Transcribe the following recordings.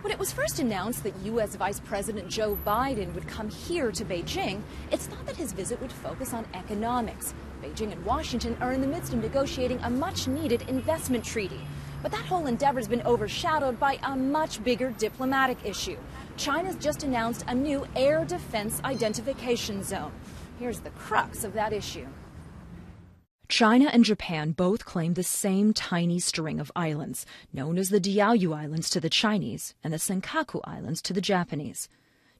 When it was first announced that U.S. Vice President Joe Biden would come here to Beijing, it's thought that his visit would focus on economics. Beijing and Washington are in the midst of negotiating a much-needed investment treaty. But that whole endeavor has been overshadowed by a much bigger diplomatic issue. China's just announced a new air defense identification zone. Here's the crux of that issue. China and Japan both claim the same tiny string of islands, known as the Diaoyu Islands to the Chinese and the Senkaku Islands to the Japanese.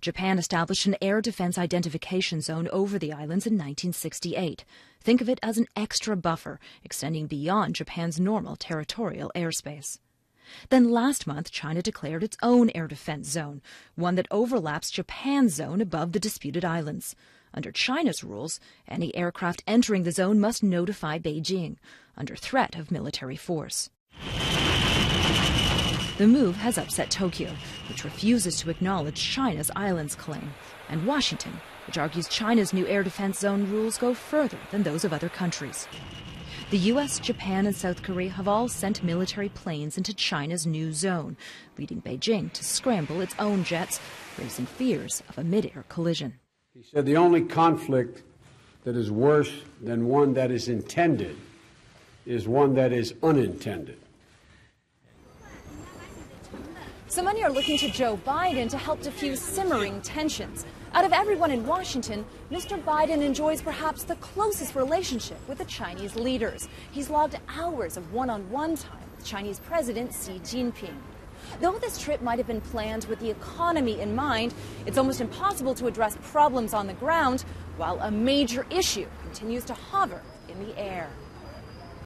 Japan established an air defense identification zone over the islands in 1968. Think of it as an extra buffer extending beyond Japan's normal territorial airspace. Then last month, China declared its own air defense zone, one that overlaps Japan's zone above the disputed islands. Under China's rules, any aircraft entering the zone must notify Beijing, under threat of military force. The move has upset Tokyo, which refuses to acknowledge China's islands claim, and Washington, which argues China's new air defense zone rules go further than those of other countries. The U.S., Japan, and South Korea have all sent military planes into China's new zone, leading Beijing to scramble its own jets, raising fears of a mid-air collision. He said the only conflict that is worse than one that is intended is one that is unintended. So many are looking to Joe Biden to help diffuse simmering tensions. Out of everyone in Washington, Mr. Biden enjoys perhaps the closest relationship with the Chinese leaders. He's logged hours of one-on-one time with Chinese President Xi Jinping. Though this trip might have been planned with the economy in mind, it's almost impossible to address problems on the ground while a major issue continues to hover in the air.